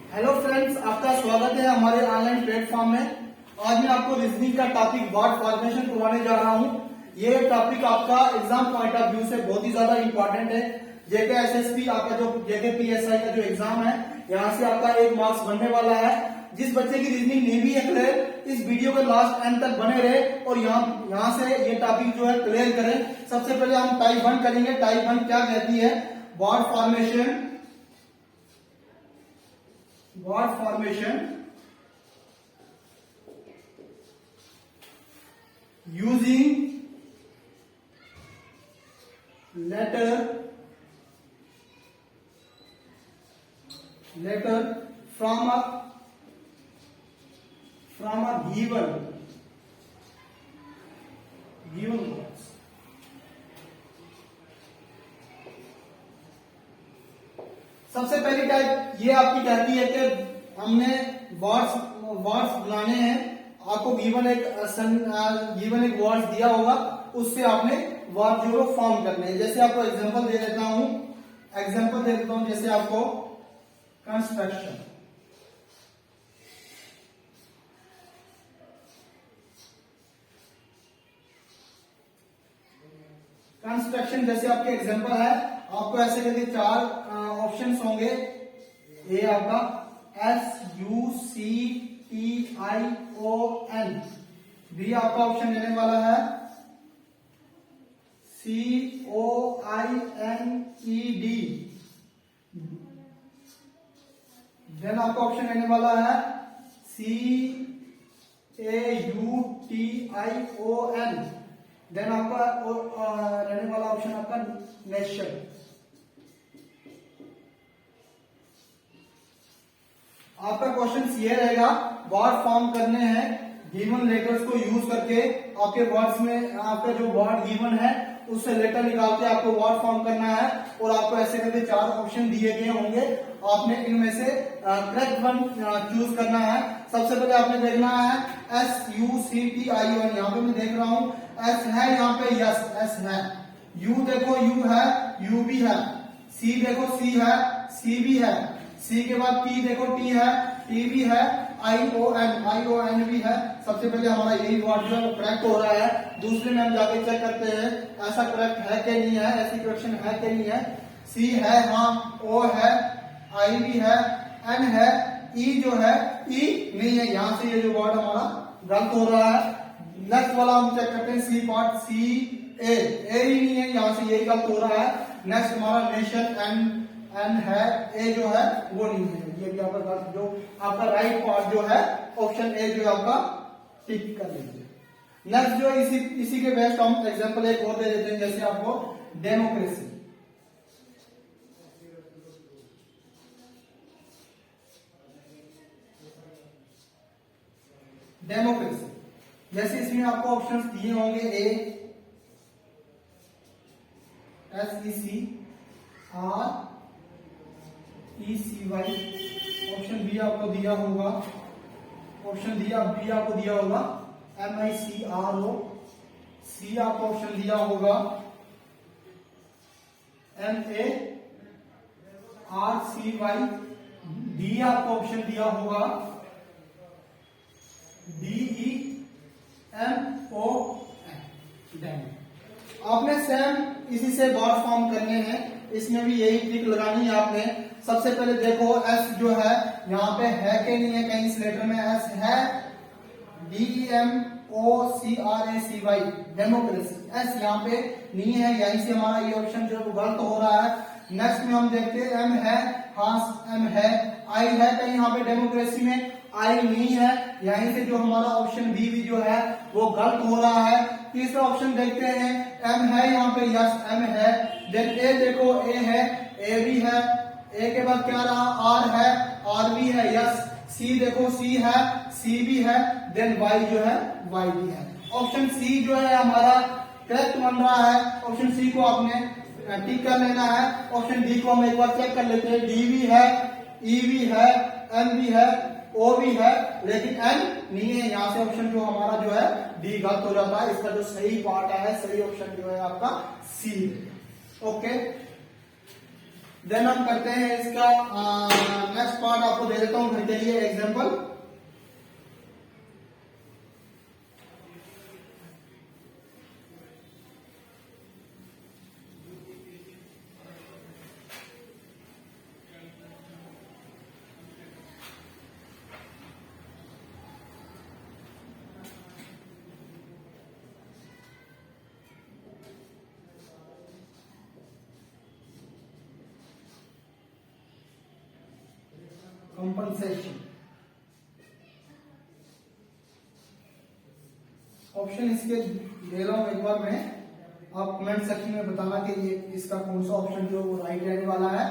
Hello friends, आपका स्वागत है हमारे ऑनलाइन प्लेटफॉर्म में। आज मैं आपको रीजनिंग का टॉपिक वर्ड फॉर्मेशन करवाने जा रहा हूँ। ये टॉपिक आपका एग्जाम पॉइंट ऑफ व्यू से बहुत ही ज्यादा इंपॉर्टेंट है। जेके एसएसपी आपका जो जेके पीएसआई का जो एग्जाम है, यहाँ से आपका 1 मार्क्स बनने वाला है। जिस बच्चे की रीजनिंग नहीं भी है क्लियर, इस वीडियो के लास्ट एंड तक बने रहे और यहाँ से ये टॉपिक जो है क्लियर करें। सबसे पहले हम टाइप 1 करेंगे। टाइप 1 क्या कहती है? Word formation using letter from a given words। सबसे पहली टाइप ये आपकी कहती है कि हमने वर्ड्स बनाने हैं। आपको गिवन एक वर्ड्स दिया होगा, उससे आपने वर्ड जो फॉर्म करने हैं। जैसे आपको एग्जांपल दे देता हूं, जैसे आपको कंस्ट्रक्शन जैसे आपके एग्जांपल है। आपको ऐसे करके 4 ऑप्शंस होंगे। ए आपका SUCTION। बी आपका ऑप्शन लेने वाला है COINED। देन आपका ऑप्शन लेने वाला है CAUTION। देन आपका रहने वाला ऑप्शन आपका नेशन। आपका क्वेश्चन ये रहेगा, वर्ड फॉर्म करने हैं गिवन लेटर्स को यूज करके। आपके वर्ड्स में आपका जो वर्ड गिवन है उससे लेटर निकाल के आपको वर्ड फॉर्म करना है। और आपको ऐसे करके 4 ऑप्शन दिए गए होंगे। आपने इनमें से करेक्ट वन चूज करना है। सबसे पहले आपने देखना है SUCTION। यहाँ पे मैं देख रहा हूँ एस है, यहाँ पे यस एस है। यू देखो यू है, यू भी है। सी देखो सी है, सी भी है। सी के बाद टी देखो टी है, टी भी है। ION भी है। सबसे पहले हमारा यही वर्ड जो है वो करेक्ट हो रहा है। दूसरे में हम जाके चेक करते हैं ऐसा करेक्ट है कि नहीं है, ऐसी करेक्शन है कि नहीं है। सी है, हाँ। ओ है, आई भी है, एन है। ई जो है ई नहीं है, यहाँ से ये जो वर्ड हमारा गलत हो रहा है। नेक्स्ट वाला हम चेक करते हैं सी पार्ट, सी ए ही नहीं है, यहाँ से यही गलत हो रहा है। नेक्स्ट हमारा नेशन एन है, ए जो है वो नहीं है। ये भी आपका गलत, जो आपका राइट पार्ट जो है ऑप्शन ए जो है आपका टिक कर लीजिए। नेक्स्ट जो इसी के बेस्ट हम एग्जांपल एक और दे देते हैं। जैसे आपको डेमोक्रेसी जैसे इसमें आपको ऑप्शंस दिए होंगे ए SECRECY। ऑप्शन बी आपको दिया होगा, बी आपको दिया होगा MICRO। सी आपको ऑप्शन दिया होगा MARCY। डी आपको ऑप्शन दिया होगा DEMON। आपने सेम इसी से वर्ड फॉर्म करने हैं। इसमें भी यही ट्रिक लगानी है आपने। सबसे पहले देखो एस जो है यहाँ पे है कि नहीं है, कहीं इस लेटर में एस है। DEMOCRACY डेमोक्रेसी, एस यहाँ पे नहीं है, यहीं से हमारा ये ऑप्शन जो गलत हो रहा है। नेक्स्ट में हम देखते हैं एम है, हाँ एम है। आई है कहीं यहाँ पे डेमोक्रेसी में, आई नहीं है, यहीं से जो हमारा ऑप्शन बी भी जो है वो गलत हो रहा है। तीसरा ऑप्शन देखते हैं, एम है यहाँ पे, यस एम है। देन ए देखो ए है, ए भी है। ए के बाद क्या रहा, आर है, आर भी है, यस। सी देखो सी है, सी भी है। देन वाई जो है वाई भी है। ऑप्शन सी जो है हमारा करेक्ट बन रहा है। ऑप्शन सी को आपने टिक कर लेना है। ऑप्शन डी को हम एक बार चेक कर लेते हैं। डी भी है, ई भी है, एम भी है, ओ भी है, लेकिन एन नहीं है। यहाँ से ऑप्शन जो हमारा जो है डी गलत हो जाता है। इसका जो सही पार्ट है, सही ऑप्शन जो है आपका सी। ओके, देन हम करते हैं इसका नेक्स्ट पार्ट आपको दे दे देता हूं घर के लिए एग्जाम्पल। कंपनसेशन ऑप्शन इसके दे रहा हूं एक बार मैं, आप कमेंट सेक्शन में बताना कि ये इसका कौन सा ऑप्शन जो राइट रहने वाला है।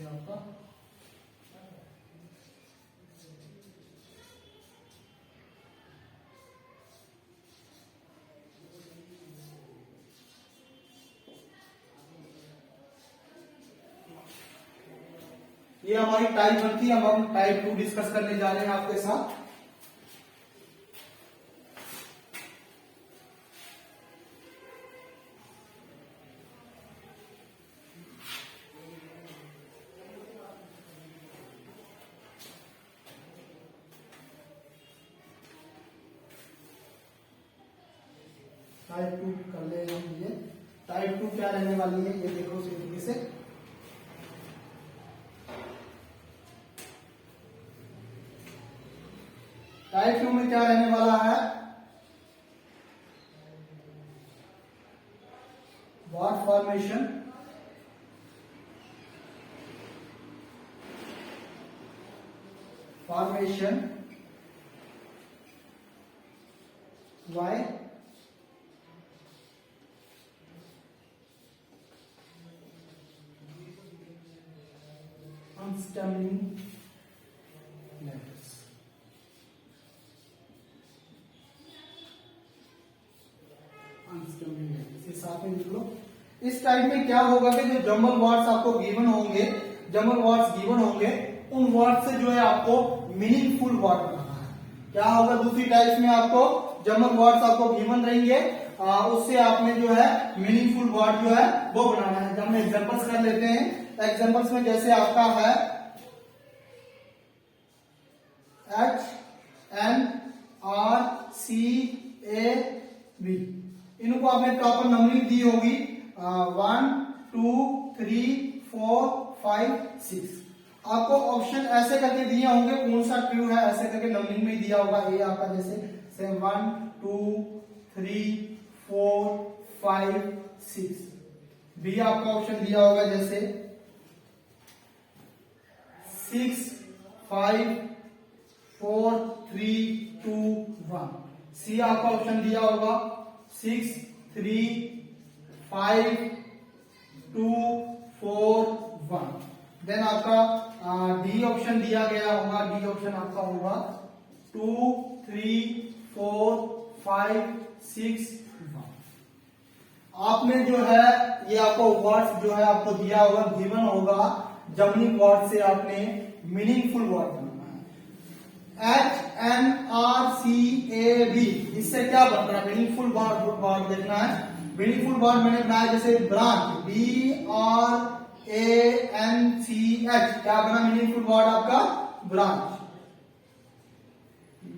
आपका ये हमारी टाइप 1 थी, अब हम टाइप 2 डिस्कस करने जा रहे हैं आपके साथ। टाइप 2 कर ले हम ये। टाइप 2 क्या रहने वाली है ये देखो सीधी से। टाइप 2 में क्या रहने वाला है, वर्ड फॉर्मेशन, वाई अनस्टेमिंग लेटर्स। इसे साथ में लिख लो। इस टाइप में क्या होगा कि जो जंबल वर्ड्स आपको गिवन होंगे, जंबल वर्ड्स गिवन होंगे, उन वर्ड से जो है आपको मीनिंगफुल वर्ड बनाना है। क्या होगा दूसरी टाइप्स में, आपको जंबल वर्ड्स आपको गिवन रहेंगे, उससे आपने जो है मीनिंगफुल वर्ड जो है वो बनाना है। जब हम एग्जांपल्स कर लेते हैं, एग्जांपल्स में जैसे आपका है HNRCAV, इनको आपने प्रॉपर नंबरिंग दी होगी 1 2 3 4 5 6। आपको ऑप्शन ऐसे करके दिए होंगे, कौन सा ट्रू है ऐसे करके नंबरिंग में दिया होगा। ये आपका जैसे 1 2 3 4 5 6। बी आपका ऑप्शन दिया होगा जैसे 6 5 4 3 2 1। सी आपका ऑप्शन दिया होगा 6 3 5 2 4 1। देन आपका डी ऑप्शन दिया गया होगा, डी ऑप्शन आपका होगा 2 3 4 5 6 1। आपने जो है ये आपको वर्ड्स जो है आपको दिया होगा, गिवन होगा, जमनिंग वर्ड से आपने मीनिंगफुल वर्ड बनाना है। HNRCAV, इससे क्या बन रहा है, मीनिंगफुल वर्ड देखना है। मीनिंगफुल वर्ड मैंने बनाया जैसे ब्रांच, BRANCH, क्या बना मीनिंगफुल वर्ड आपका ब्रांच,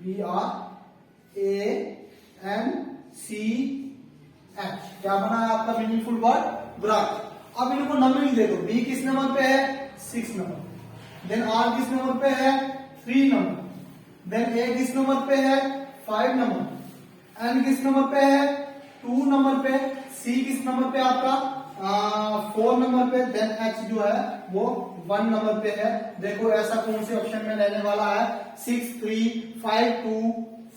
BRANCH, क्या बना है आपका मीनिंगफुल वर्ड ब्रांच। अब इनको नंबरिंग दे दो, बी किस नंबर पे है 6 नंबर, देन आर किस नंबर पे है 3 नंबर, देन ए किस नंबर पे है 5 नंबर, एन किस नंबर पे है 2 नंबर पे, सी किस नंबर पे आपका 4 नंबर पे, देन एच जो है वो 1 नंबर पे है। देखो ऐसा कौन से ऑप्शन में रहने वाला है 6 3 5 2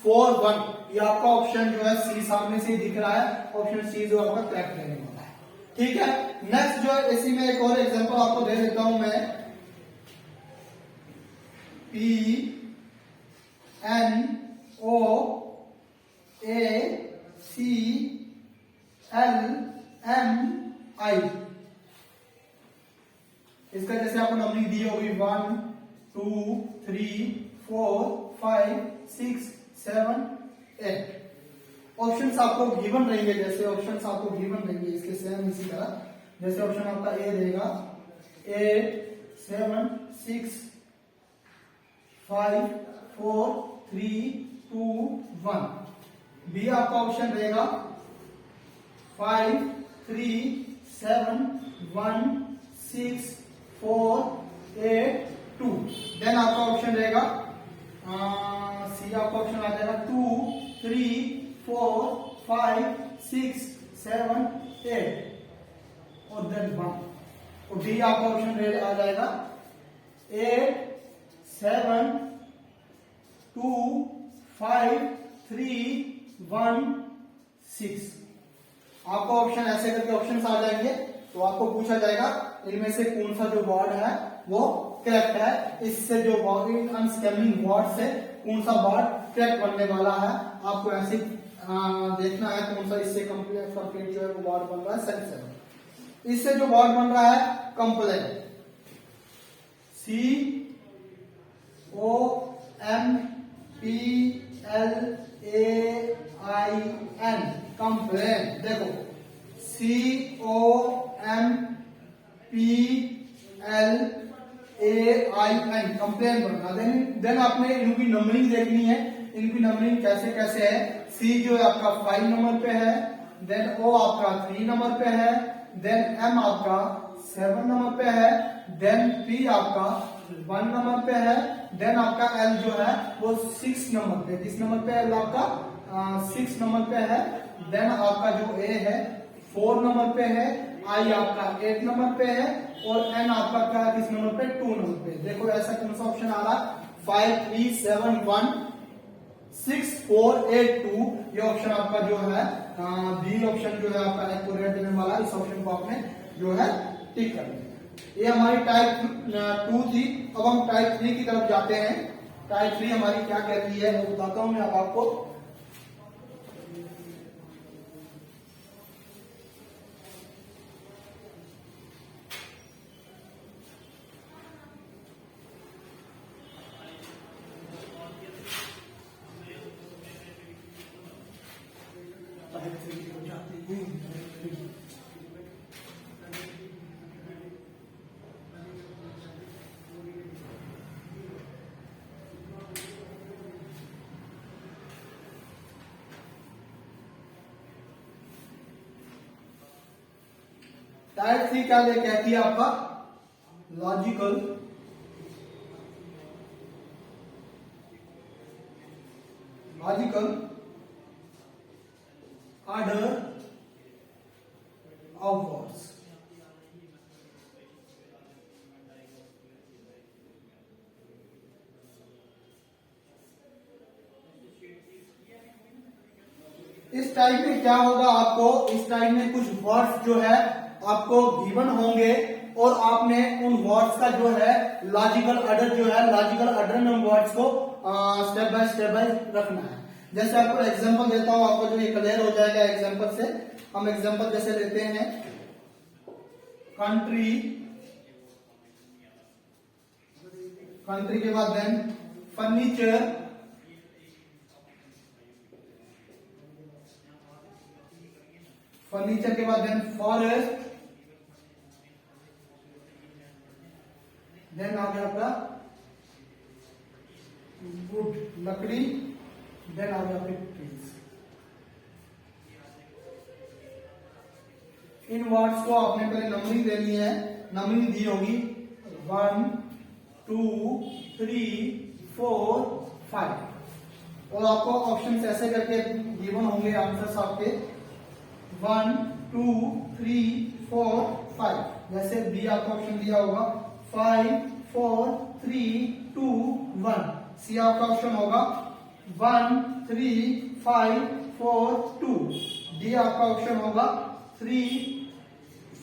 4 1। ये आपका ऑप्शन जो है सी सामने से दिख रहा है, ऑप्शन सी जो आपका करेक्ट रहने वाला है। ठीक है, नेक्स्ट जो है इसी में एक और एग्जांपल आपको दे देता हूं मैं। PNOACLMI, इसका जैसे आपको नंबरिंग दी होगी 1 2 3 4 5 6 7 8। ऑप्शंस आपको गिवन रहेंगे, जैसे ऑप्शंस आपको गिवन रहेंगे इसके सेम इसी तरह, जैसे ऑप्शन आपका ए रहेगा 8 7 6 5 4 3 2 1। बी आपका ऑप्शन रहेगा 5 3 7 1 6 4 8 2। देन आपका ऑप्शन रहेगा सी आपका ऑप्शन आ जाएगा 2 3 4 5 6 7 8 और देन 1। और डी आपका ऑप्शन आ जाएगा 8 7 2 5 3 1 6। आपका ऑप्शन ऐसे करके ऑप्शंस आ जाएंगे, तो आपको पूछा जाएगा इनमें से कौन सा जो वर्ड है वो करेक्ट है, इससे जो अनस्कैमिंग वर्ड से कौन सा वर्ड करेक्ट बनने वाला है। आपको ऐसे देखना है कौन सा इससे कंप्लीट जो है वो वर्ड बन रहा है सही से। इससे जो वर्ड बन रहा है कंप्लेन, COMPLAIN कंप्लेन। देखो COMPLAIN कंप्लेन बनना। देन आपने इनकी नंबरिंग देखनी है, इनकी नंबरिंग कैसे कैसे है। सी जो है आपका 5 नंबर पे है, देन ओ आपका 3 नंबर पे है, देन एम आपका 7 नंबर पे है, देन पी आपका 1 नंबर पे है, देन आपका एल जो है वो 6 नंबर पे। किस नंबर पे एल आपका 6 नंबर पे है। देन आपका जो ए है 4 नंबर पे है, आई आपका 8 नंबर पे है, और एन आपका क्या किस नंबर पे 2 नंबर पे। देखो ऐसा कौन सा ऑप्शन आ रहा है 5 3 7 1 6 4 8 2। ये ऑप्शन आपका जो है बी ऑप्शन जो है आपका एक्यूरेट देने वाला। इस ऑप्शन को आपने जो है टिक कर दिया। ये हमारी टाइप 2 थी। अब हम टाइप 3 की तरफ जाते हैं। टाइप 3 हमारी क्या कहती है वो बताता हूं मैं अब आपको। टाइप 3 क्या कहती है आपका लॉजिकल ऑर्डर ऑफ वर्ड्स। इस टाइप में क्या होगा आपको, इस टाइप में कुछ वर्ड्स जो है आपको गिवन होंगे और आपने उन वर्ड्स का जो है लॉजिकल ऑर्डर जो है लॉजिकल ऑर्डर में उन वर्ड्स को स्टेप बाय रखना है। जैसे आपको एग्जांपल देता हूं, आपको जो ये क्लियर हो जाएगा एग्जांपल से। हम एग्जांपल जैसे लेते हैं कंट्री, कंट्री के बाद देन फर्नीचर, फर्नीचर के बाद देन फॉरेस्ट, देन आ गया आपका वुड लकड़ी, देन आ गया आपके ट्रीज। इन वर्ड्स को आपने पहले नंबरिंग देनी है। नंबरिंग दी होगी 1 2 3 4 5 और आपको ऑप्शन ऐसे करके गिवन होंगे आंसर्स आपके 1 2 3 4 5। जैसे बी आपका ऑप्शन दिया होगा 5 4 3 2 1। सी आपका ऑप्शन होगा 1 3 5 4 2। डी आपका ऑप्शन होगा 3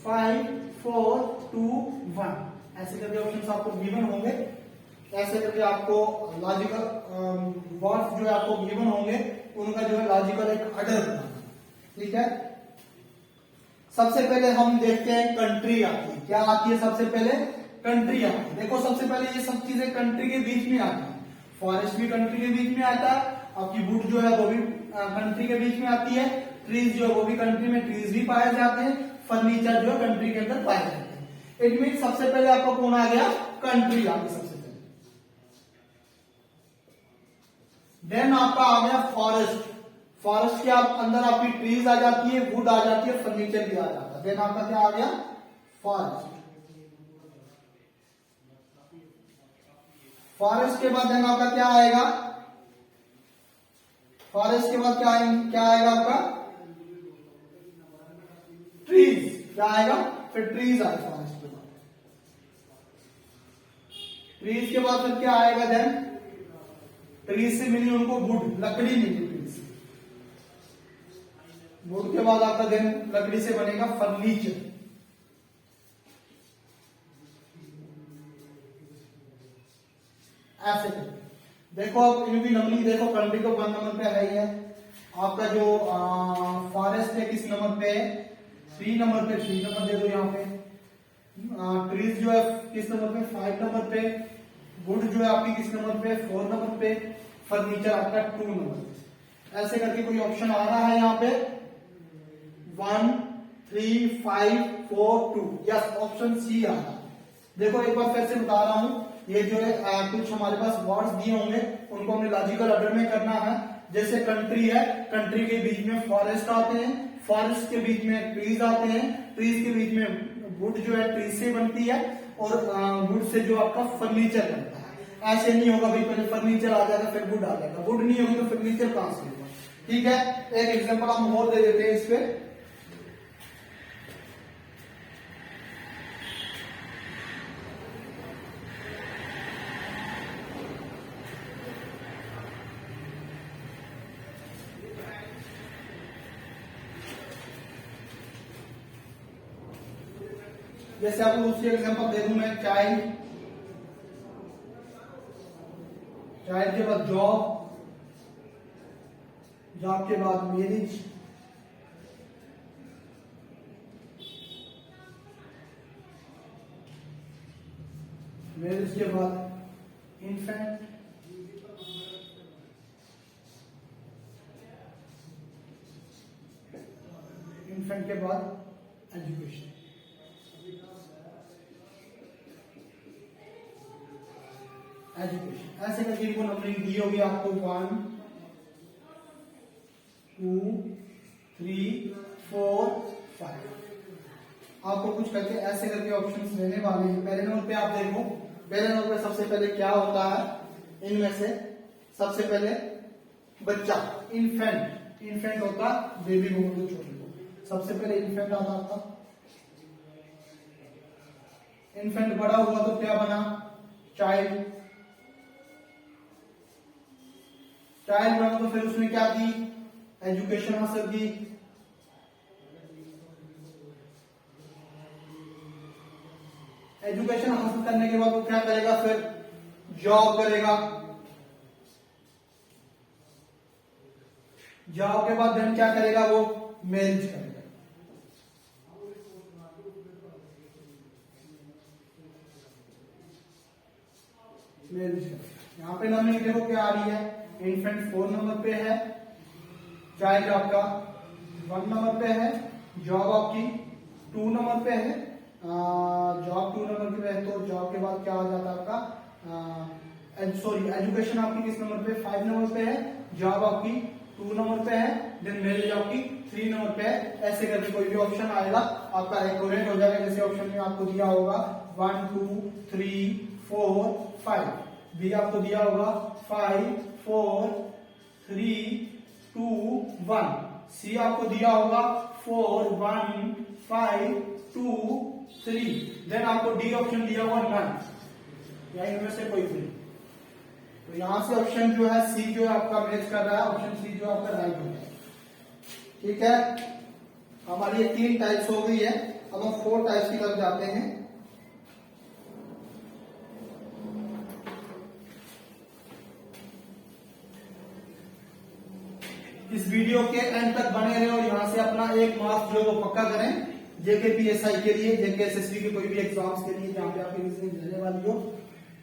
5 4 2 1। ऐसे करके ऑप्शंस आपको गिवन होंगे। ऐसे करके आपको लॉजिकल वर्ड्स जो है आपको गिवन होंगे, उनका जो है लॉजिकल एक ऑर्डर बनाना। ठीक है। सबसे पहले हम देखते हैं कंट्री आती है। क्या आती है सबसे पहले? कंट्री आती है। देखो सबसे पहले ये सब चीजें कंट्री के बीच में आती है। फॉरेस्ट भी कंट्री के बीच में आता है, आपकी वुड जो है वो भी कंट्री के बीच में आती है, ट्रीज जो है वो भी कंट्री में ट्रीज भी पाए जाते हैं, फर्नीचर जो है कंट्री के अंदर पाए जाते हैं। इट मीन सबसे पहले आपका कौन आ गया, कंट्री आ गई सबसे पहले। देन आपका आ गया फॉरेस्ट। फॉरेस्ट के अंदर आपकी ट्रीज आ जाती है, वुड आ जाती है, फर्नीचर भी आ जाता है। देन आपका क्या आ गया, फॉरेस्ट। फॉरेस्ट के बाद देन आपका क्या आएगा, फॉरेस्ट के बाद क्या आएगा आपका, ट्रीज। क्या आएगा, फिर ट्रीज आएगा फॉरेस्ट के बाद। ट्रीज के बाद फिर क्या आएगा, देन ट्रीज से मिली उनको वुड, लकड़ी मिली ट्रीज से। वुड के बाद आपका देन लकड़ी से बनेगा फर्नीचर। ऐसे देखो आप इनकी नंबरिंग देखो, कंट्री तो 1 नंबर पे है ही है। आपका जो फॉरेस्ट है किस नंबर पे है, 3 नंबर पे, 3 नंबर दे दो यहाँ पे। ट्रीज जो है किस नंबर पे, 5 नंबर पे। वुड जो है आपकी किस नंबर पे, 4 नंबर पे। फर्नीचर आपका 2 नंबर पे। ऐसे करके कोई ऑप्शन आ रहा है यहाँ पे 1 3 5 4 2, यस ऑप्शन सी आ रहा है। देखो एक बार फिर से बता रहा हूं, ये जो है कुछ हमारे पास वर्ड्स दिए होंगे, उनको हमें लॉजिकल ऑर्डर में करना है। जैसे कंट्री है, कंट्री के बीच में फॉरेस्ट आते हैं, फॉरेस्ट के बीच में ट्रीज आते हैं, ट्रीज के बीच में वुड जो है ट्रीज से बनती है, और वुड से जो आपका फर्नीचर बनता है। ऐसे नहीं होगा भाई पहले फर्नीचर आ जाएगा फिर वुड आ जाएगा, वुड नहीं होगी तो फर्नीचर कहां से होगा। ठीक है, एक एग्जाम्पल हम और दे देते हैं इस पे। जैसे आपको दूसरी एग्जांपल दे दूं मैं, चाइल्ड, चाइल्ड के बाद जॉब, जॉब के बाद मैरिज, मैरिज के बाद इन्फेंट, इन्फेंट के बाद एजुकेशन। एजुकेशन ऐसे करके इनको नंबरिंग दी होगी आपको 1 2 3 4 5। आपको कुछ करके ऐसे करके ऑप्शंस लेने वाले हैं। पहले नंबर पे आप देखो, पहले नंबर पे सबसे पहले क्या होता है इनमें से, सबसे पहले बच्चा, इन्फेंट। इन्फेंट होता बेबी को बोलते छोटे को, सबसे पहले इन्फेंट आता था। इन्फेंट बड़ा हुआ तो क्या बना, चाइल्ड। चाइल्ड बना तो फिर उसने क्या की, एजुकेशन हासिल की। एजुकेशन हासिल करने के बाद वो क्या करेगा, फिर जॉब करेगा। जॉब के बाद देन क्या करेगा, वो मैरिज करेगा। मैरिज करेगा। यहाँ पे नंबरिंग देखो क्या आ रही है, इन्फेंट 4 नंबर पे है, चाइल्ड आपका 1 नंबर पे है, जॉब आपकी 2 नंबर पे है। जॉब 2 नंबर पे है तो जॉब के बाद क्या आ जाता है आपका, सॉरी एजुकेशन आपकी किस नंबर पे, 5 नंबर पे है, जॉब आपकी 2 नंबर पे है, देन मैरिज आपकी 3 नंबर पे है। ऐसे करके कोई भी ऑप्शन आएगा आपका एक्यूरेट हो जाएगा। जैसे ऑप्शन में आपको दिया होगा 1 2 3 4 5, बी आपको दिया होगा 5 4 3 2 1, सी आपको दिया होगा 4 1 5 2 3, देन आपको डी ऑप्शन दिया हुआ 9, या इनमें से कोई भी। तो यहां से ऑप्शन जो है सी जो है आपका मैच कर रहा है, ऑप्शन सी जो आपका राइट हो गया। ठीक है, हमारी ये 3 टाइप्स हो गई है। अब हम 4 टाइप्स की तरफ जाते हैं। इस वीडियो के एंड तक बने रहे और यहाँ से अपना 1 मार्क्स जो वो पक्का करें जेके पीएसआई के लिए, जेके एसएसबी के कोई भी एग्जाम्स के लिए जहाँ पे आपकी रीजनिंग रहने वाली हो।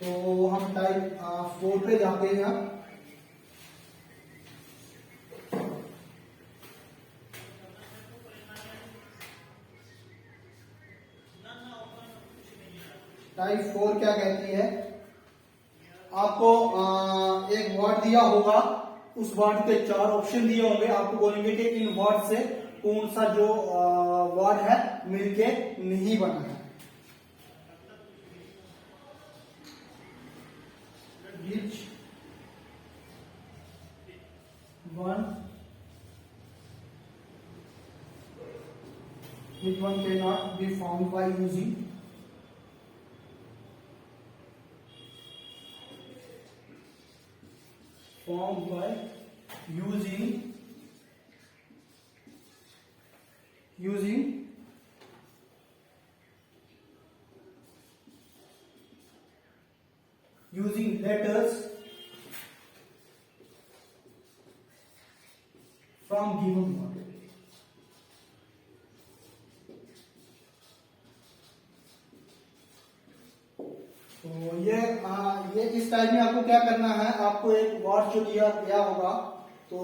तो हम टाइप 4 पे जाते हैं। टाइप 4 क्या कहती है, आपको एक वर्ड दिया होगा, उस वर्ड के 4 ऑप्शन दिए होंगे, आपको बोलेंगे कि इन वर्ड से कौन सा जो वर्ड है मिलके नहीं बना है। Which one cannot be found by using using letters from given word। तो ये इस टाइप में आपको क्या करना है, आपको एक वर्ड जो दिया गया होगा, तो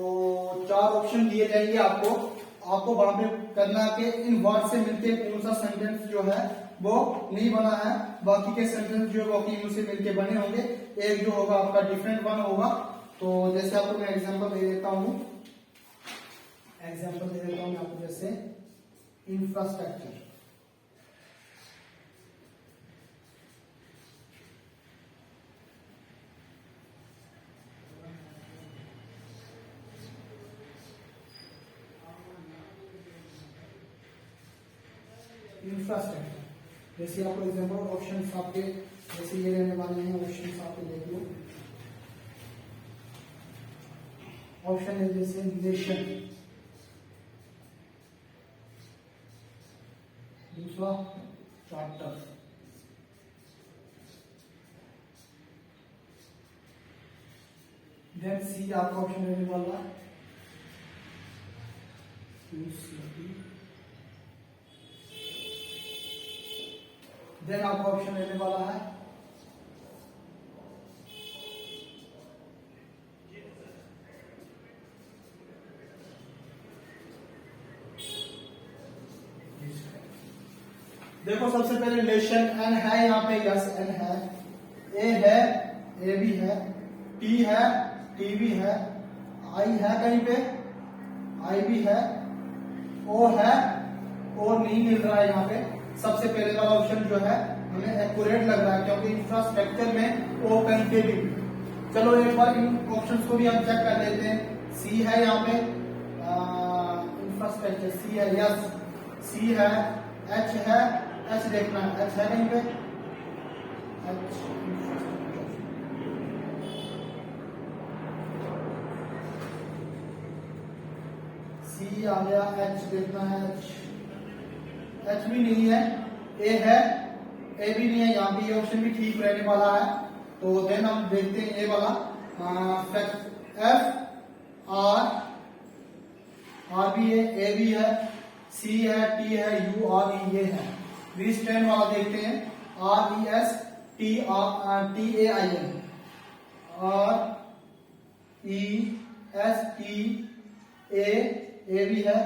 4 ऑप्शन दिए जाएंगे आपको वहां पे करना है कि इन वर्ड से मिलके कौन सा सेंटेंस जो है वो नहीं बना है, बाकी के सेंटेंस जो बाकी इनसे मिलके बने होंगे, एक जो होगा आपका डिफरेंट वन होगा। तो जैसे आपको मैं एग्जांपल दे देता हूं आपको, जैसे इंफ्रास्ट्रक्चर, जैसे आपको एग्जांपल ऑप्शन आपके जैसे ये रहने वाले हैं, ऑप्शन आपके देख लो। ऑप्शन है जैसे रिलेशन, दूसरा चार्टर, देन सी आपका ऑप्शन रहने वाला, देन आपका ऑप्शन रहने वाला है देखो, सबसे पहले रिलेशन एन है, यहाँ पे यस एन है, ए है, ए भी है, टी है, टी भी है, आई है कहीं पे, आई भी है, ओ है, ओ नहीं मिल रहा है यहाँ पे। सबसे पहले वाला ऑप्शन जो है हमें एक्यूरेट लग रहा है, क्योंकि इंफ्रास्ट्रक्चर में ओ कहीं पे भी। चलो एक बार इन ऑप्शंस को भी हम चेक कर लेते हैं। सी है यहाँ पे, इंफ्रास्ट्रक्चर सी है, यस सी है, एच है, एच देखना है, एच है कहीं पे, एच सी आ गया, एच देखना है, एच भी नहीं है, ए है, ए भी नहीं है, यहाँ पे ये ऑप्शन भी ठीक रहने वाला है। तो देन हम देखते हैं ये वाला एफ आर भी है, ए भी है, सी है, टी है, यू आर ई, ये है। बीस 10 वाला देखते हैं, R E S T A I N, R E S T A भी है,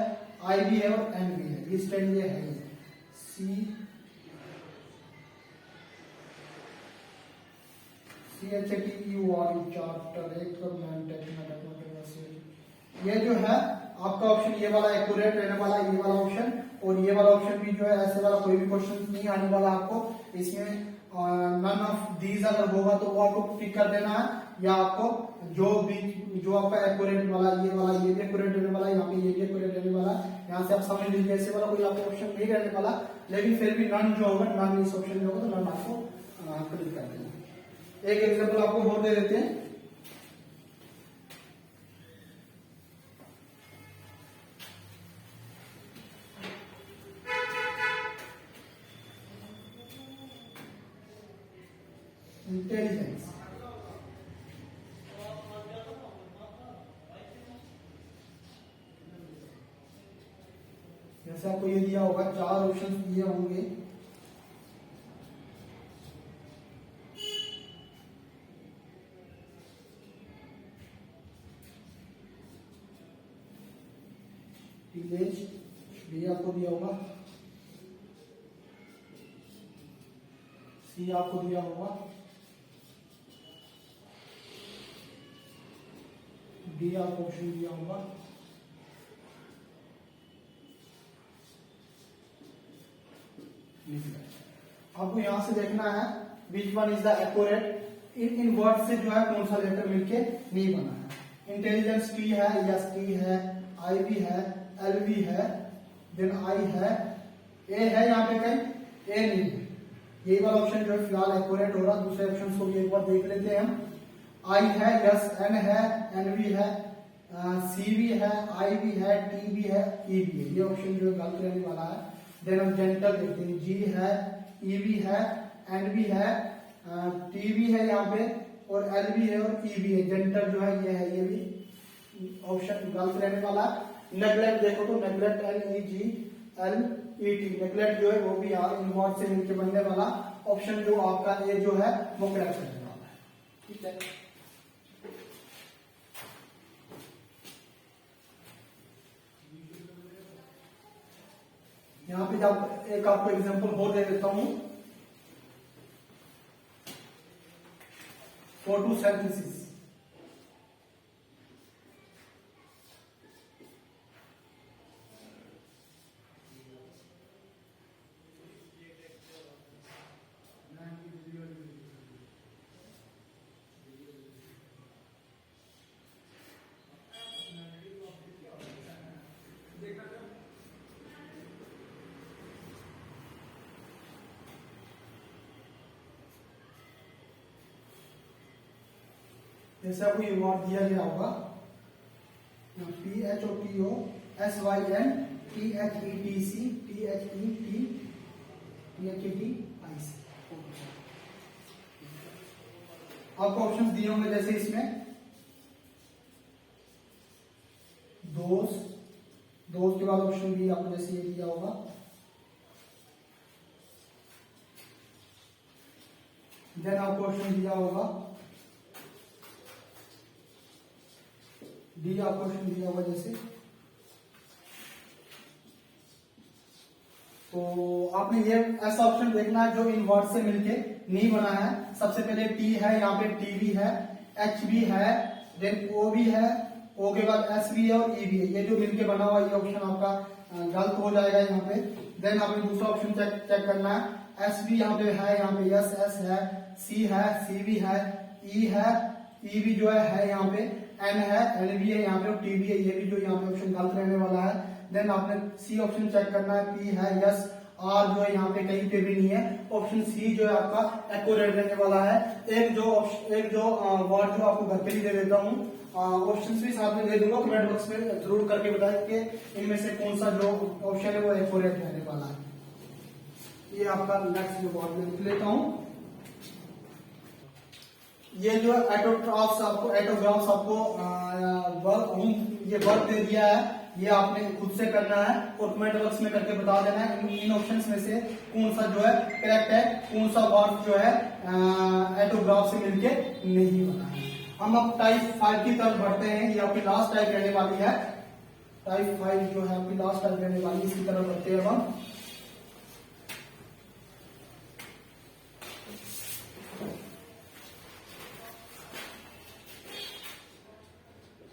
आई भी है और एन भी है। बीस 10 ये है, C H T U R E, charter, ये जो है आपका ऑप्शन, ये वाला एक्यूरेट रहने वाला है, ये वाला ऑप्शन। और ये वाला ऑप्शन भी जो है ऐसे वाला कोई भी क्वेश्चन नहीं आने वाला आपको इसमें। नन ऑफ दीज अगर होगा तो वो आपको टिक कर देना है, या आपको जो आपका एक्यूरेट वाला, ये वाला ये भी एक्यूरेट रहने वाला है, यहाँ पे ये भी एक्यूरेट रहने वाला है। यहाँ से आप समझ लीजिए ऐसे वाला कोई आपको ऑप्शन नहीं रहने वाला, लेकिन फिर भी नन जो होगा, नन इस ऑप्शन में होगा तो नन आपको क्लिक कर देना। एक एग्जाम्पल आपको और दे देते हैं। इंटेलिजेंस, जैसे आपको ये दिया होगा, 4 ऑप्शन दिए होंगे, विलेज भी आपको दिया होगा, सी आपको दिया होगा, डी आपको ऑप्शन दिया होगा, आपको यहां से देखना है which one is the accurate. In word से जो है कौन सा लेटर मिलके नहीं बना है। इंटेलिजेंस टी है, यस टी है, आई भी है, एल भी है, देन आई है, ए है यहाँ पे कहीं, ए नहीं है। ये वाला ऑप्शन जो है फिलहाल एक्यूरेट हो रहा। दूसरे ऑप्शन को भी एक बार देख लेते हैं हम। आई है, यस, एन है, एन भी है, सी भी है, आई भी है, टी भी है, ई भी है। ये ऑप्शन जो है गलत रहने वाला है। देन हम जेंटल देखते हैं, जी है, ई भी है, एन भी है, टी भी है यहाँ पे, और एल भी है और ई भी है। जेंटल जो है ये है, ये भी ऑप्शन गलत रहने वाला है। नेग्लेक्ट देखो तो neglect, L E G L E T, neglect जो है वो भी इन वर्ड से मिलकर बनने वाला ऑप्शन जो आपका ये जो है वो करेक्ट रहने वाला है। ठीक है, यहाँ पे जब एक आपको एग्जांपल और दे देता हूं, फोटोसिंथेसिस। जैसे आपको ये वर्ड दिया गया होगा, P H O T O S Y N T H E T C T H E T I C. आपको ऑप्शंस दिए होंगे जैसे इसमें दोस्त, दोस्त के बाद ऑप्शन बी आपको जैसे ये दिया होगा, देन आपको ऑप्शन दिया होगा डी, आपको ऑप्शन दिया होगा जैसे। तो आपने ये ऐसा ऑप्शन देखना है जो इन वर्ड से मिलके नहीं बना है। सबसे पहले टी है, यहाँ पे टी भी है, एच भी है, देन ओ भी है, ओ के बाद एस भी है और ई भी है। ये जो मिलके बना हुआ ये ऑप्शन आपका गलत हो जाएगा यहाँ पे। देन आपने दूसरा ऑप्शन चेक करना है, एस भी यहाँ पे है, यहाँ पे यस एस है, सी भी है, ई है, ई भी जो है यहाँ पे, एन है, एन भी है यहाँ पे, और टी भी है। ये भी जो यहाँ पे ऑप्शन गलत रहने वाला है। देन आपने सी ऑप्शन चेक करना है, पी है, यस, आर जो है यहाँ पे कहीं पे भी नहीं है। ऑप्शन सी जो है आपका एक्यूरेट रहने वाला है। एक जो वर्ड जो आपको घर पे ही दे देता हूँ, ऑप्शन भी साथ में दे दूंगा, कमेंट बॉक्स में जरूर करके बताएं कि इनमें से कौन सा जो ऑप्शन है वो एक्यूरेट रहने वाला है। ये आपका नेक्स्ट जो वर्ड में लिख लेता हूँ। ये जो एटोग्राफ्स आपको ये वर्क दे दिया है, ये आपने खुद से करना है और कमेंट बॉक्स में करके बता देना है इन ऑप्शंस में से कौन सा जो है करेक्ट है, कौन सा वर्ड जो है एटोग्राफ से मिलके नहीं बना है। हम अब टाइप 5 की तरफ बढ़ते हैं। ये आपकी लास्ट टाइप रहने वाली है। टाइप 5 जो है आपकी लास्ट टाइप रहने वाली है, इसकी तरफ बढ़ते हैं हम।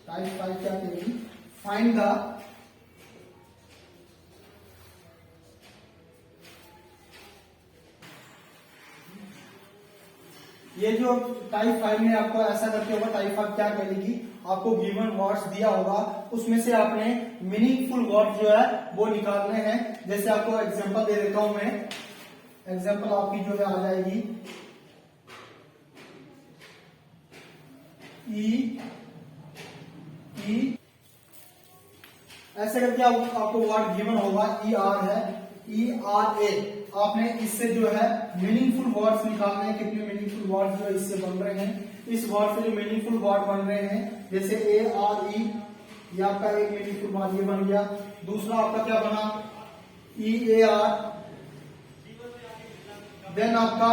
टाइप 5 क्या कहेगी, फाइंड द ये जो टाइप 5 में आपको ऐसा करके होगा, टाइप 5 क्या करेगी, आपको गिवन वर्ड्स दिया होगा, उसमें से आपने मीनिंगफुल वर्ड जो है वो निकालने हैं। जैसे आपको एग्जांपल दे देता हूं मैं, एग्जांपल आपकी जो है आ जाएगी ई ऐसे करके आपको वर्ड गिवन होगा, ई आर है, ई आर ए। आपने इससे जो है मीनिंगफुल वर्ड्स निकालने हैं, कितने मीनिंगफुल वर्ड्स जो इससे बन रहे हैं। इस वर्ड से जो मीनिंगफुल वर्ड बन रहे हैं, जैसे ए आर ई, ये आपका एक मीनिंगफुल वर्ड ये बन गया। दूसरा आपका क्या बना, ई ए आर, देन आपका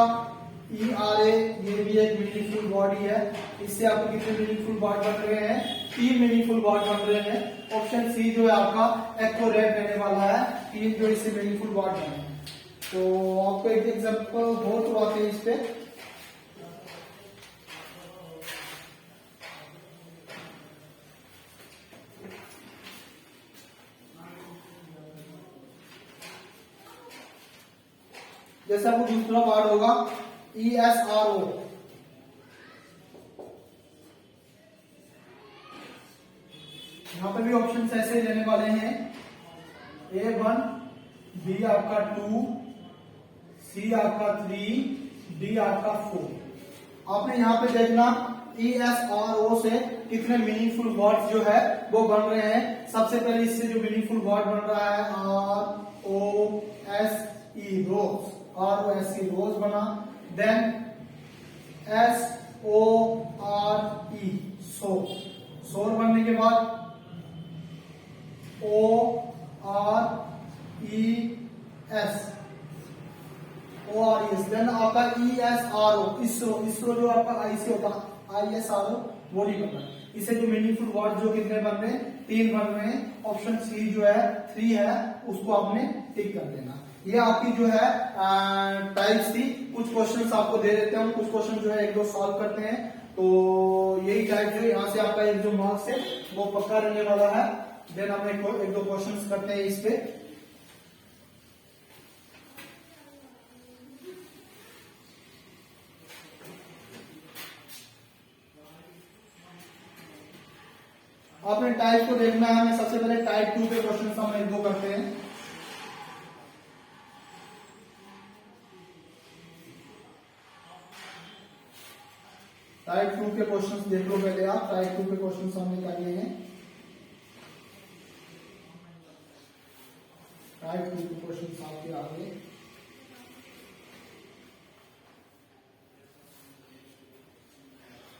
ई आर ए, ये भी एक मीनिंगफुल वर्ड ही है। इससे आपको कितने मीनिंगफुल वर्ड बन रहे हैं, 3 मीनिंगफुल वर्ड बन रहे हैं। ऑप्शन सी जो है आपका एक्यूरेट रहने वाला है, 3 जो इससे मीनिंगफुल वर्ड बने हैं। तो आपको एक एग्जांपल हो तो आते हैं इस पे। जैसे आपको दूसरा वर्ड होगा ESRO, यहां पे भी ऑप्शन ऐसे लेने वाले हैं, A1, B आपका 2, C आपका 3, D आपका 4। आपने यहाँ पे देखना ESRO से कितने मीनिंगफुल वर्ड्स जो है वो बन रहे हैं। सबसे पहले इससे जो मीनिंगफुल वर्ड बन रहा है ROSE रोज, ROSE रोज बना। देन SORE सोर, सोर बनने के बाद ORES देन आपका ESRO इसरो, इसरो जो आपका आई से होता है ISRO वो नहीं बन रहा। इसे जो मीनिंगफुल वर्ड जो कितने बन रहे हैं, 3 बन रहे हैं। ऑप्शन सी जो है 3 है उसको आपने टिक कर देना। ये आपकी जो है टाइप्स थी। कुछ क्वेश्चंस आपको दे देते हैं, कुछ क्वेश्चन जो है 1-2 सॉल्व करते हैं। तो यही टाइप जो यहाँ से आपका एक जो मार्क्स है वो पक्का रहने वाला है। देन हम 1-2 क्वेश्चंस करते हैं इस पे। आपने टाइप को देखना है। हमें सबसे पहले टाइप 2 के क्वेश्चन हम 1-2 करते हैं। टाइप 2 के क्वेश्चंस देख लो पहले आप। टाइप 2 के क्वेश्चंस हमने कर लिए हैं। टाइप 2 के क्वेश्चंस आपके आगे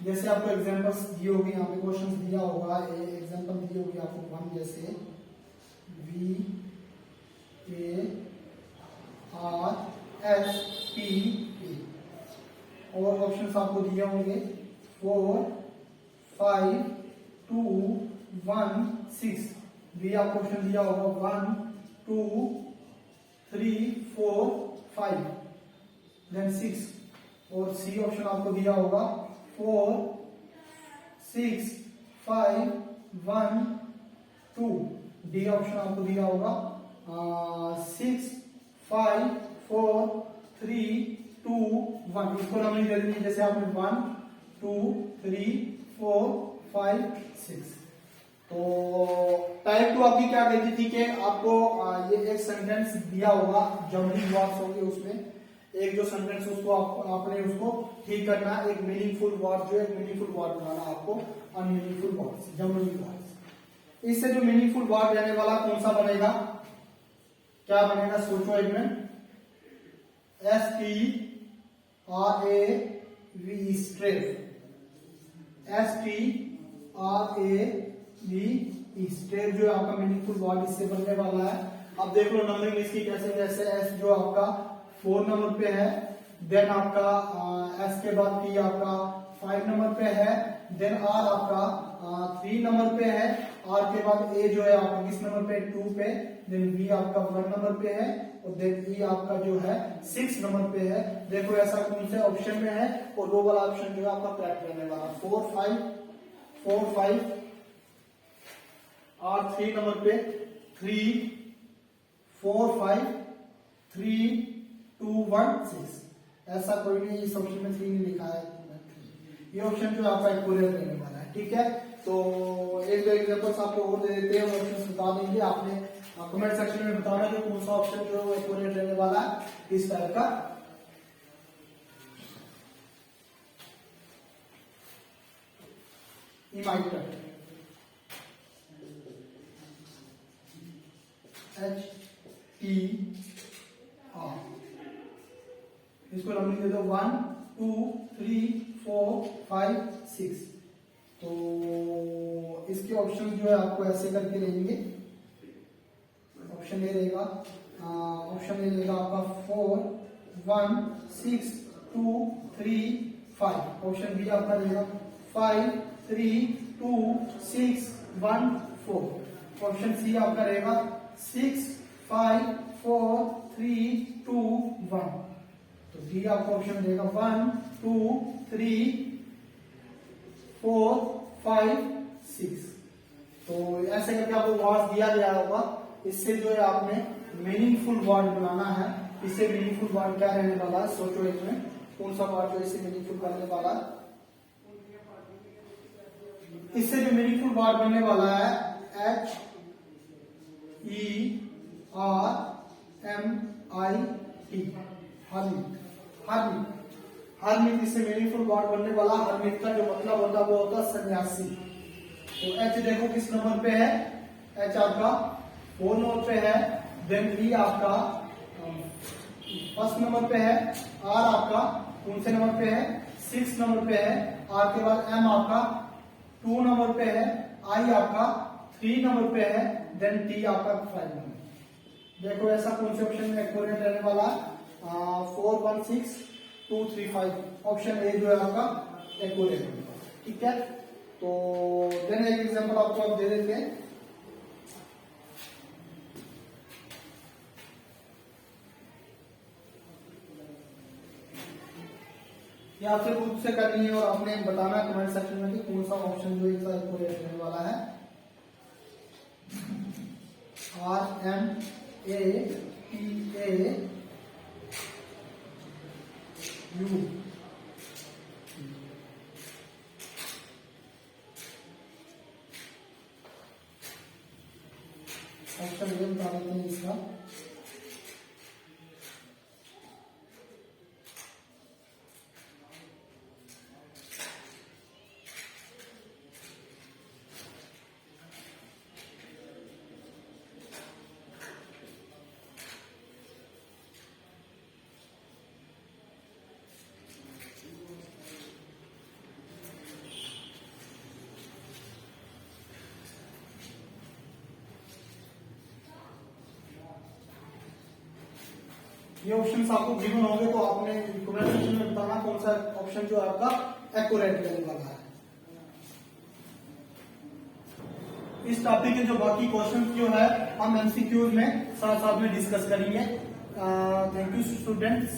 जैसे आपको एग्जांपल्स दी होगी, यहाँ पे क्वेश्चंस दिया होगा, एग्जांपल दी होगी आपको 1 जैसे VARSPA और ऑप्शंस आपको दिए होंगे 4, 5, 2, 1, 6। बी आपको ऑप्शन दिया होगा 1, 2, 3, 4, 5 देन 6 और सी ऑप्शन आपको दिया होगा 4, 6, 5, 1, 2। डी ऑप्शन आपको दिया होगा 6, 5, 4, 3, 2, 1। इसको नंबरिंग दे देंगे जैसे आपने 1, 2, 3, 4, 5, 6। तो टाइप 2 आपकी क्या कहती थी कि आपको ये एक सेंटेंस दिया होगा, जमरिंग वर्ड्स होंगे उसमें एक जो सेंटेंस उसको आपने उसको ठीक करना, एक मीनिंगफुल वर्ड जो है मीनिंगफुल वर्ड बनाना आपको, अनमीनिंगफुल वर्ड्स, जमरिंग वर्ड्स। इससे जो मीनिंगफुल वर्ड रहने वाला कौन सा बनेगा, क्या बनेगा सोचो एक मिनट। STRAV स्ट्रेव, STRAV स्ट्रेव जो आपका मीनिंगफुल वर्ड इससे बनने वाला है। अब देख लो नंबरिंग इसकी कैसे, जैसे एस जो आपका 4 नंबर पे है, देन आपका एस के बाद पी आपका 5 नंबर पे है, देन आर आपका 3 नंबर पे है, आर के बाद ए जो है आपका किस नंबर पे 2 पे, देन बी आपका 1 नंबर पे है और देन ई आपका जो है 6 नंबर पे है। देखो ऐसा कौन से ऑप्शन में है और वो वाला ऑप्शन जो है आपका करेक्ट रहने वाला 4, 5 आर 3 नंबर पे 3, 4, 5, 3, 2, 1, 6। ऐसा कोई नहीं, इस ऑप्शन में 3 नहीं लिखा है, ये ऑप्शन जो आपका एक्यूरेट रहने वाला है। ठीक है, तो एक दो एग्जांपल्स आपको और दे देते हैं, ऑप्शन बता देंगे। आपने कमेंट सेक्शन में बताना कि कौन सा ऑप्शन जो है एक्यूरेट रहने वाला है इस टाइप का। इमाइटर HTR, इसको नंबरिंग दे दो 1, 2, 3, 4, 5, 6। तो इसके ऑप्शन जो है आपको ऐसे करके रहेंगे। ऑप्शन ए रहेगा आपका 4, 1, 6, 2, 3, 5। ऑप्शन बी आपका रहेगा 5, 3, 2, 6, 1, 4। ऑप्शन सी आपका रहेगा 6, 5 4 3 2 1। तो डी आपको ऑप्शन देगा 1 2 3 4 5 6। तो ऐसे करके आपको वर्ड्स दिया गया होगा, इससे जो है आपने मीनिंगफुल वर्ड बनाना है। इससे मीनिंगफुल वर्ड क्या रहने वाला है, सोचो इसमें कौन सा वर्ड जो इससे मीनिंगफुल बनने वाला है। इससे जो मीनिंगफुल वर्ड बनने वाला है HERMIT, हर्मिट। हर्मिट हर्मिट इससे मीनिंगफुल वर्ड बनने वाला। हर्मिट का जो मतलब होता है वो होता है सन्यासी। तो एच देखो किस नंबर पे है, एच आपका 4 नंबर पे है। देन ई आपका फर्स्ट नंबर पे है। आर आपका कौन से नंबर पे है, 6 नंबर पे है। आर के बाद एम आपका 2 नंबर पे है। आई आपका 3 नंबर पे है। देन टी आपका 5 नंबर। देखो ऐसा कौन से ऑप्शन में एक्यूरेट रहने वाला, 4 1 6 2 3 5 ऑप्शन ए जो है आपका एक्यूरेट होगा। ठीक है, तो देन एक एग्जांपल आपको आप दे देंगे। ये आपसे खुद से करनी है और आपने बताना कमेंट सेक्शन में कि कौन सा ऑप्शन जो इसका एक्यूरेट रहने वाला है। RMATAU ऑप्शन ये बता देते हैं इसका। ये ऑप्शंस आपको गिवन होंगे तो आपने कमेंट सेक्शन में बताना कौन सा ऑप्शन जो आपका एक्यूरेट रहने वाला है। इस टॉपिक के जो बाकी क्वेश्चन जो है हम एमसीक्यूज में साथ साथ में डिस्कस करेंगे। Thank you students.